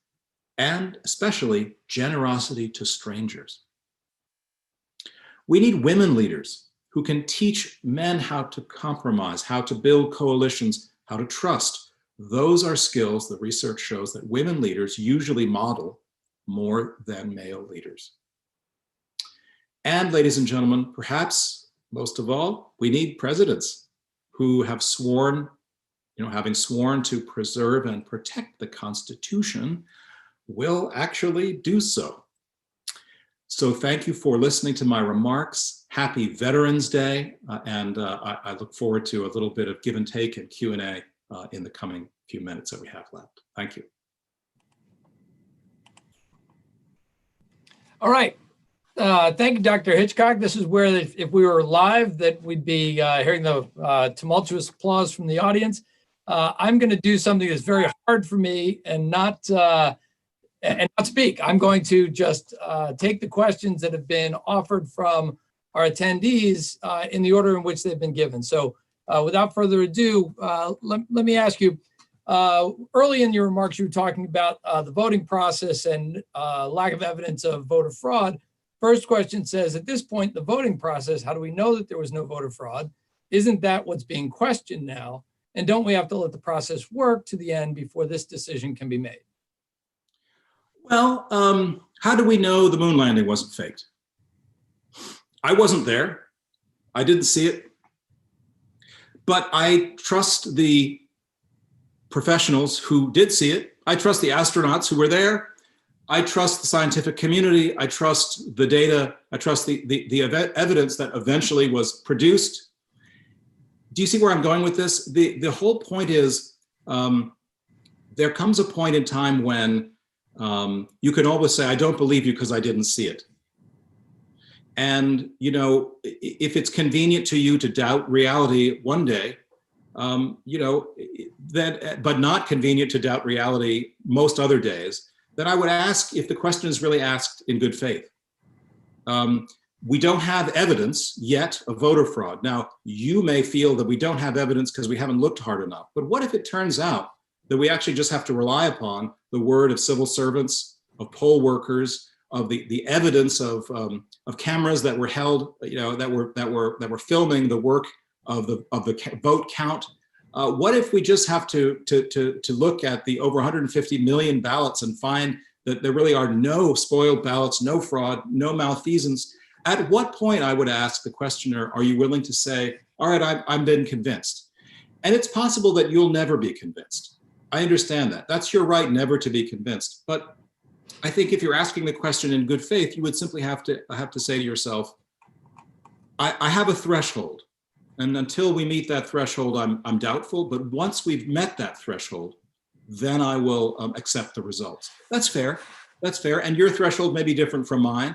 and especially generosity to strangers. We need women leaders who can teach men how to compromise, how to build coalitions, how to trust. Those are skills that research shows that women leaders usually model more than male leaders. And ladies and gentlemen, perhaps most of all, we need presidents who have sworn, having sworn to preserve and protect the Constitution, will actually do so. So thank you for listening to my remarks. Happy Veterans Day. And I look forward to a little bit of give and take and Q&A in the coming few minutes that we have left. Thank you. All right. Thank you, Dr. Hitchcock. This is where, if we were live, that we'd be hearing the tumultuous applause from the audience. I'm going to do something that's very hard for me and not speak. I'm going to just take the questions that have been offered from our attendees in the order in which they've been given. So without further ado, let me ask you, early in your remarks, you were talking about the voting process and lack of evidence of voter fraud. First question says, at this point, the voting process, how do we know that there was no voter fraud? Isn't that what's being questioned now? And don't we have to let the process work to the end before this decision can be made? Well, how do we know the moon landing wasn't faked? I wasn't there. I didn't see it. But I trust the professionals who did see it. I trust the astronauts who were there. I trust the scientific community. I trust the data. I trust the evidence that eventually was produced. Do you see where I'm going with this? The whole point is there comes a point in time when you can always say, I don't believe you because I didn't see it. And, if it's convenient to you to doubt reality one day, but not convenient to doubt reality most other days, then I would ask if the question is really asked in good faith. We don't have evidence yet of voter fraud. Now, you may feel that we don't have evidence because we haven't looked hard enough. But what if it turns out that we actually just have to rely upon the word of civil servants, of poll workers, of the evidence of cameras that were held, that were filming the work of the vote count? What if we just have to look at the over 150 million ballots and find that there really are no spoiled ballots, no fraud, no malfeasance? At what point, I would ask the questioner, are you willing to say, all right, I've been convinced? And it's possible that you'll never be convinced. I understand that. That's your right never to be convinced. But I think if you're asking the question in good faith, you would simply have to say to yourself, I have a threshold. And until we meet that threshold, I'm doubtful. But once we've met that threshold, then I will accept the results. That's fair. That's fair. And your threshold may be different from mine.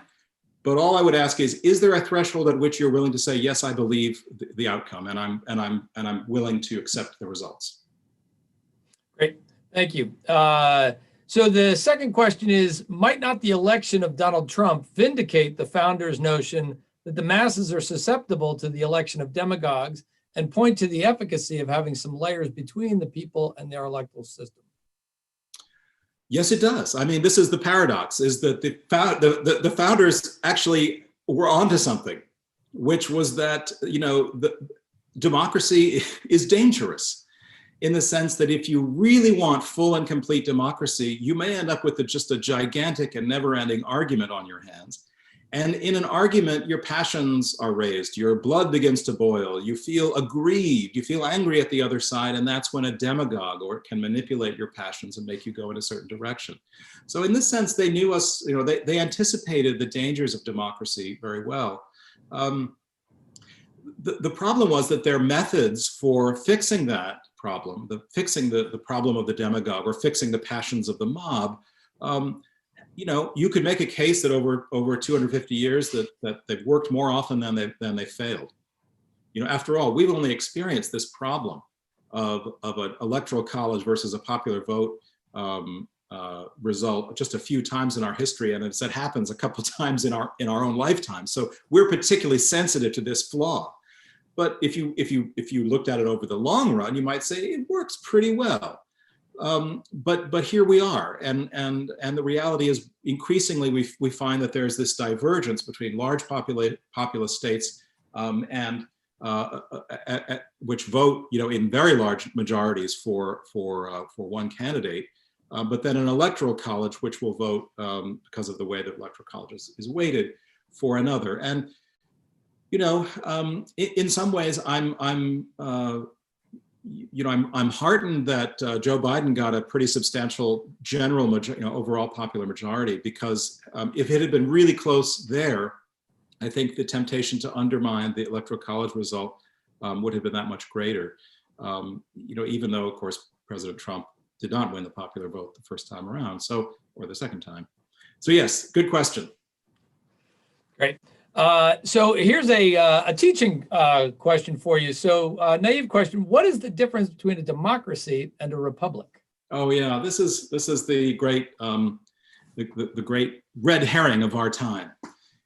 But all I would ask is there a threshold at which you're willing to say, yes, I believe the outcome, and I'm willing to accept the results? Great, thank you. So the second question is, might not the election of Donald Trump vindicate the founders' notion that the masses are susceptible to the election of demagogues and point to the efficacy of having some layers between the people and their electoral system? Yes, it does. I mean, this is the paradox, is that the founders actually were onto something, which was that, the democracy is dangerous in the sense that if you really want full and complete democracy, you may end up with just a gigantic and never-ending argument on your hands. And in an argument, your passions are raised, your blood begins to boil, you feel aggrieved, you feel angry at the other side, and that's when a demagogue can manipulate your passions and make you go in a certain direction. So in this sense, they knew us, they anticipated the dangers of democracy very well. The problem was that their methods for fixing that problem, fixing the problem of the demagogue or fixing the passions of the mob, you could make a case that over 250 years that they've worked more often than they failed. After all, we've only experienced this problem of an electoral college versus a popular vote result just a few times in our history, and it happens a couple times in our own lifetime. So we're particularly sensitive to this flaw. But if you looked at it over the long run, you might say it works pretty well. But here we are, and the reality is increasingly we find that there's this divergence between large populous states and which vote in very large majorities for one candidate, but then an electoral college which will vote because of the way that electoral college is weighted for another. And in some ways I'm heartened that Joe Biden got a pretty substantial general, overall popular majority, because if it had been really close there, I think the temptation to undermine the Electoral College result would have been that much greater. Even though, of course, President Trump did not win the popular vote the first time around, or the second time. So yes, good question. Great. So here's a teaching question for you. So naive question: what is the difference between a democracy and a republic? Oh yeah, this is the great the great red herring of our time.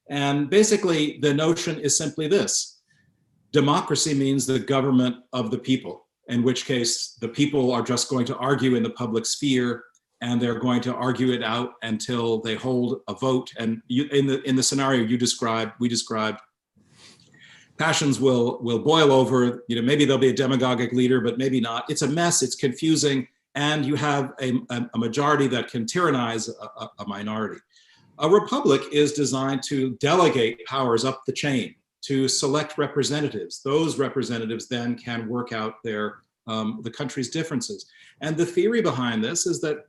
And basically, the notion is simply this: democracy means the government of the people, in which case the people are just going to argue in the public sphere, and they're going to argue it out until they hold a vote. And in the scenario we described, passions will boil over. Maybe there'll be a demagogic leader, but maybe not. It's a mess. It's confusing, and you have a majority that can tyrannize a minority. A republic is designed to delegate powers up the chain, to select representatives. Those representatives then can work out the country's differences. And the theory behind this is that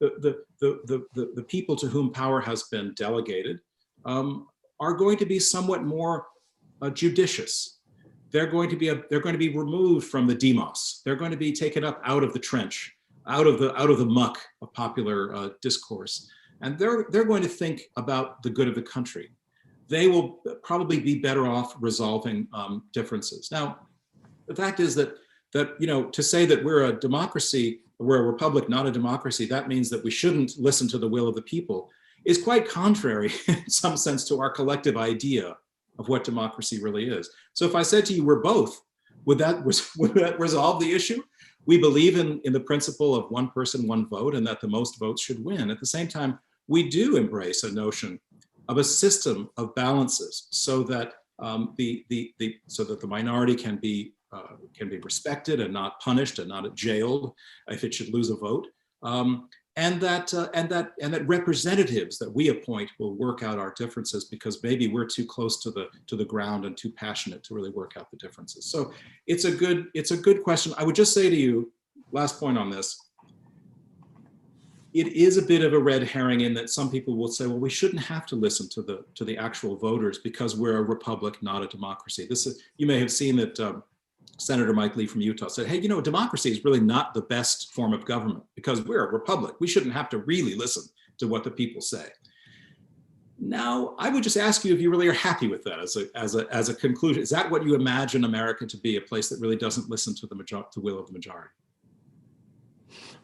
the people to whom power has been delegated are going to be somewhat more judicious. They're going to be removed from the demos. They're going to be taken up out of the trench, out of the muck of popular discourse, and they're going to think about the good of the country. They will probably be better off resolving differences. Now, the fact is that to say that we're a democracy, we're a republic, not a democracy, that means that we shouldn't listen to the will of the people, is quite contrary in some sense to our collective idea of what democracy really is. So if I said to you, we're both, would that resolve the issue? We believe in the principle of one person, one vote, and that the most votes should win. At the same time, we do embrace a notion of a system of balances so that the minority can be respected and not punished and not jailed if it should lose a vote, and that representatives that we appoint will work out our differences because maybe we're too close to the ground and too passionate to really work out the differences. So it's a good question. I would just say to you, last point on this, it is a bit of a red herring in that some people will say, well, we shouldn't have to listen to the actual voters because we're a republic, not a democracy. You may have seen that Senator Mike Lee from Utah said, hey, democracy is really not the best form of government because we're a republic. We shouldn't have to really listen to what the people say. Now, I would just ask you if you really are happy with that as a conclusion. Is that what you imagine America to be, a place that really doesn't listen to the will of the majority?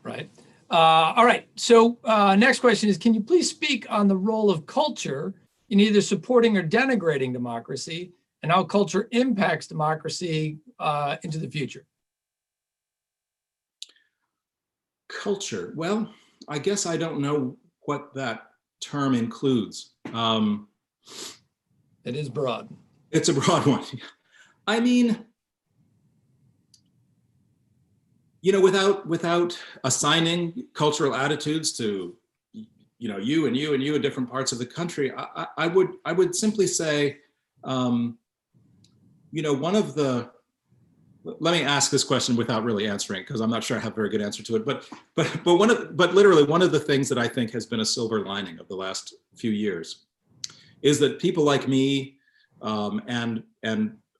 Right. All right. So next question is, can you please speak on the role of culture in either supporting or denigrating democracy, and how culture impacts democracy into the future? Culture. Well, I guess I don't know what that term includes. It is broad. It's a broad one. I mean, you know, without assigning cultural attitudes to, you know, you and you and you in different parts of the country, I would simply say, you know, let me ask this question without really answering, because I'm not sure I have a very good answer to it. But literally one of the things that I think has been a silver lining of the last few years is that people like me, and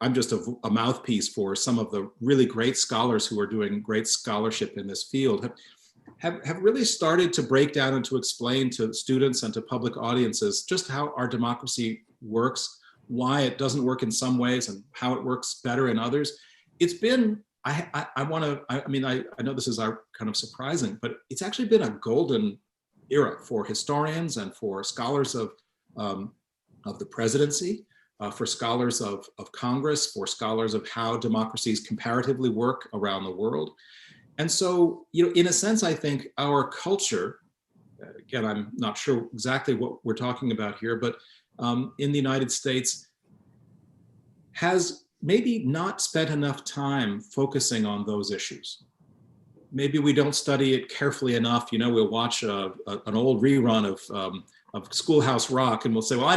I'm just a mouthpiece for some of the really great scholars who are doing great scholarship in this field, have really started to break down and to explain to students and to public audiences just how our democracy works, why it doesn't work in some ways and how it works better in others. It's been, I know this is kind of surprising, but it's actually been a golden era for historians and for scholars of the presidency, for scholars of Congress, for scholars of how democracies comparatively work around the world. And so, you know, in a sense, I think our culture, again, I'm not sure exactly what we're talking about here, but in the United States has maybe not spent enough time focusing on those issues. Maybe we don't study it carefully enough. You know, we'll watch an old rerun of Schoolhouse Rock, and we'll say, well, I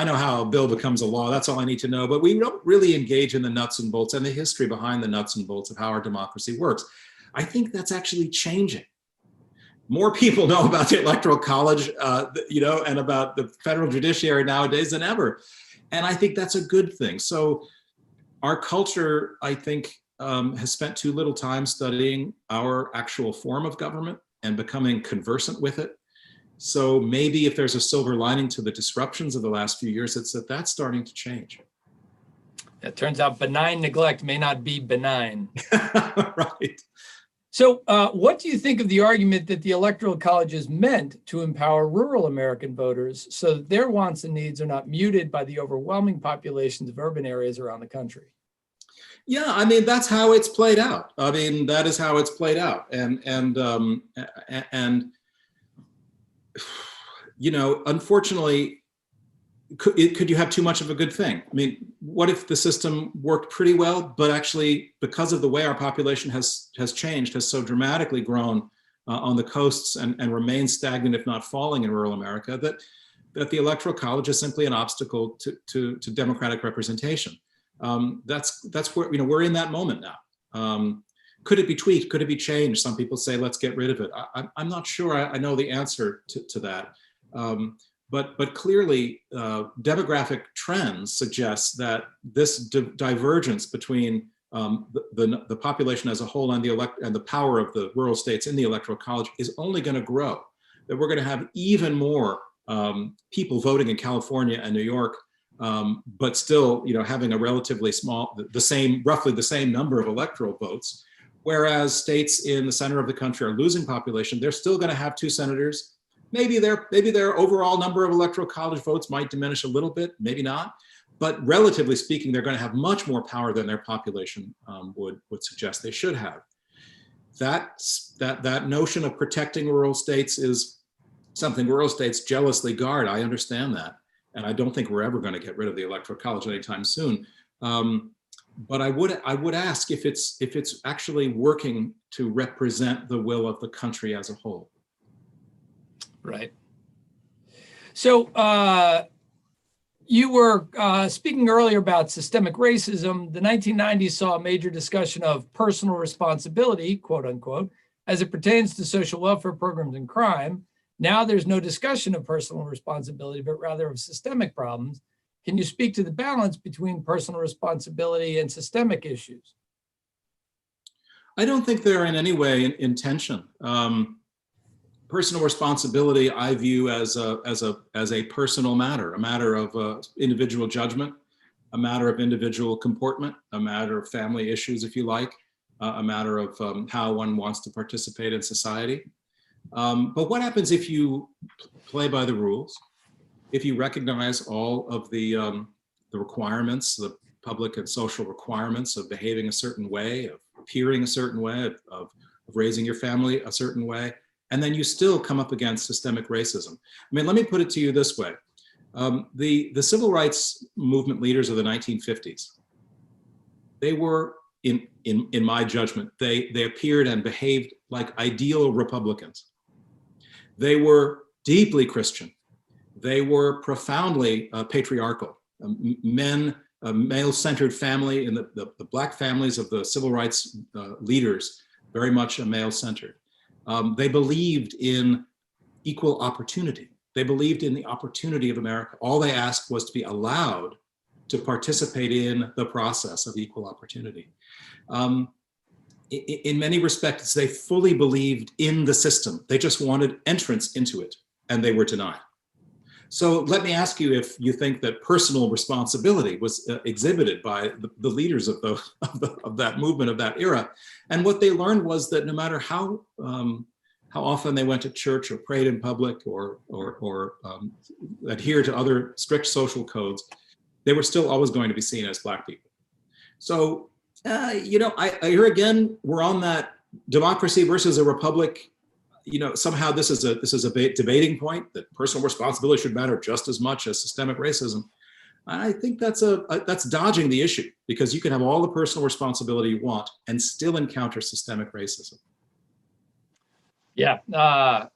know how a bill becomes a law. That's all I need to know. But we don't really engage in the nuts and bolts and the history behind the nuts and bolts of how our democracy works. I think that's actually changing. More people know about the Electoral College, you know, and about the federal judiciary nowadays than ever. And I think that's a good thing. So our culture, I think, has spent too little time studying our actual form of government and becoming conversant with it. So maybe if there's a silver lining to the disruptions of the last few years, it's that that's starting to change. It turns out benign neglect may not be benign. Right. So what do you think of the argument that the Electoral College is meant to empower rural American voters so that their wants and needs are not muted by the overwhelming populations of urban areas around the country? Yeah, I mean, that's how it's played out. I mean, that is how it's played out. And you know, unfortunately, could you have too much of a good thing? I mean, what if the system worked pretty well, but actually, because of the way our population has changed, has so dramatically grown on the coasts and remains stagnant, if not falling in rural America, that the Electoral College is simply an obstacle to democratic representation. That's where, you know, we're in that moment now. Could it be tweaked? Could it be changed? Some people say, let's get rid of it. I'm not sure I know the answer to that. But clearly, demographic trends suggest that this divergence between the population as a whole and the power of the rural states in the Electoral College is only going to grow. That we're going to have even more people voting in California and New York, but still, you know, having a relatively small, roughly the same number of electoral votes. Whereas states in the center of the country are losing population, they're still going to have 2 senators. Maybe their overall number of Electoral College votes might diminish a little bit, maybe not. But relatively speaking, they're going to have much more power than their population would suggest they should have. That notion of protecting rural states is something rural states jealously guard. I understand that. And I don't think we're ever going to get rid of the Electoral College anytime soon. But I would ask if it's actually working to represent the will of the country as a whole. Right. So you were speaking earlier about systemic racism. The 1990s saw a major discussion of personal responsibility, quote unquote, as it pertains to social welfare programs and crime. Now there's no discussion of personal responsibility, but rather of systemic problems. Can you speak to the balance between personal responsibility and systemic issues? I don't think they're in any way in tension. Personal responsibility I view as a personal matter, a matter of individual judgment, a matter of individual comportment, a matter of family issues, if you like, a matter of how one wants to participate in society. But what happens if you play by the rules? If you recognize all of the requirements, the public and social requirements of behaving a certain way, of appearing a certain way, of raising your family a certain way, and then you still come up against systemic racism. I mean, let me put it to you this way. The civil rights movement leaders of the 1950s, they were, in my judgment, they appeared and behaved like ideal Republicans. They were deeply Christian. They were profoundly patriarchal. Male-centered family, and the Black families of the civil rights leaders, very much male-centered. They believed in equal opportunity. They believed in the opportunity of America. All they asked was to be allowed to participate in the process of equal opportunity. In many respects, they fully believed in the system. They just wanted entrance into it, and they were denied. So let me ask you if you think that personal responsibility was exhibited by the leaders of that movement, of that era. And what they learned was that no matter how often they went to church or prayed in public or adhered to other strict social codes, they were still always going to be seen as Black people. So, you know, I hear again, we're on that democracy versus a republic. You know, somehow this is a debating point that personal responsibility should matter just as much as systemic racism. I think that's dodging the issue, because you can have all the personal responsibility you want and still encounter systemic racism. Yeah, I'm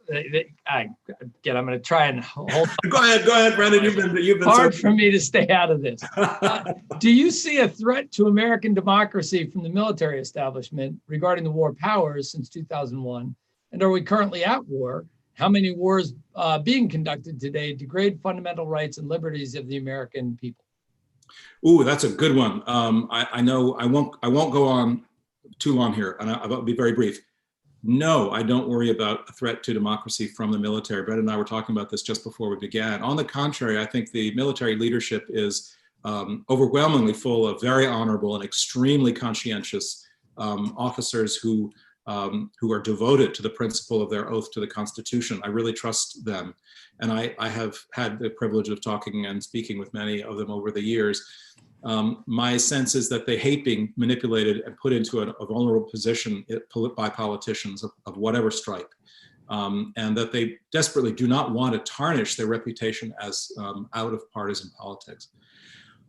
going to try and hold. Go ahead, Brendan. You've been hard for me to stay out of this. Do you see a threat to American democracy from the military establishment regarding the war powers since 2001? And are we currently at war? How many wars being conducted today degrade fundamental rights and liberties of the American people? Ooh, that's a good one. I know I won't go on too long here, and I'll be very brief. No, I don't worry about a threat to democracy from the military. Brett and I were talking about this just before we began. On the contrary, I think the military leadership is overwhelmingly full of very honorable and extremely conscientious officers who are devoted to the principle of their oath to the Constitution. I really trust them. And I have had the privilege of talking and speaking with many of them over the years. My sense is that they hate being manipulated and put into a vulnerable position by politicians of whatever stripe, and that they desperately do not want to tarnish their reputation as out of partisan politics.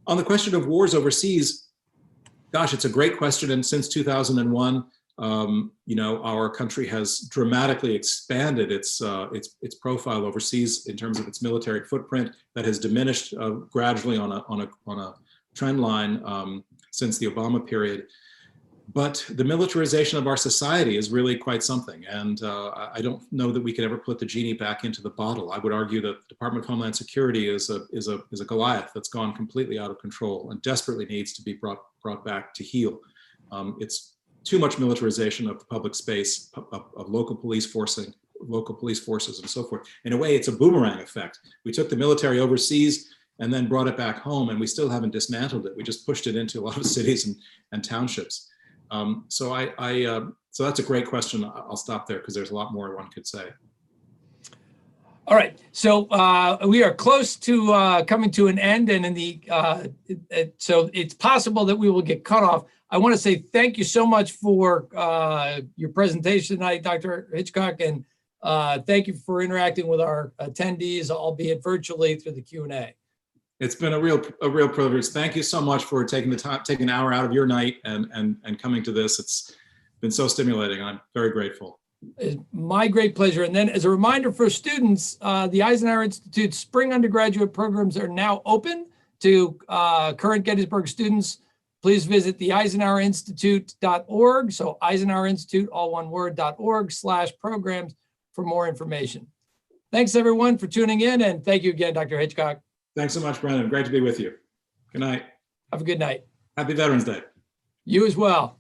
On the question of wars overseas, gosh, it's a great question. And since 2001, you know, our country has dramatically expanded its profile overseas in terms of its military footprint that has diminished gradually on a trend line since the Obama period. But the militarization of our society is really quite something. And I don't know that we could ever put the genie back into the bottle. I would argue that the Department of Homeland Security is a Goliath that's gone completely out of control and desperately needs to be brought back to heel. It's too much militarization of the public space, of local police forces and so forth. In a way, it's a boomerang effect. We took the military overseas and then brought it back home, and we still haven't dismantled it. We just pushed it into a lot of cities and townships. So that's a great question. I'll stop there because there's a lot more one could say. All right, so we are close to coming to an end, and so it's possible that we will get cut off. I want to say thank you so much for your presentation tonight, Dr. Hitchcock, and thank you for interacting with our attendees, albeit virtually through the Q&A. It's been a real privilege. Thank you so much for taking the time, taking an hour out of your night and coming to this. It's been so stimulating. I'm very grateful. It's my great pleasure. And then as a reminder for students, the Eisenhower Institute spring undergraduate programs are now open to current Gettysburg students. Please visit the EisenhowerInstitute.org. So Eisenhower Institute, all one word, .org/programs for more information. Thanks everyone for tuning in, and thank you again, Dr. Hitchcock. Thanks so much, Brendan. Great to be with you. Good night. Have a good night. Happy Veterans Day. You as well.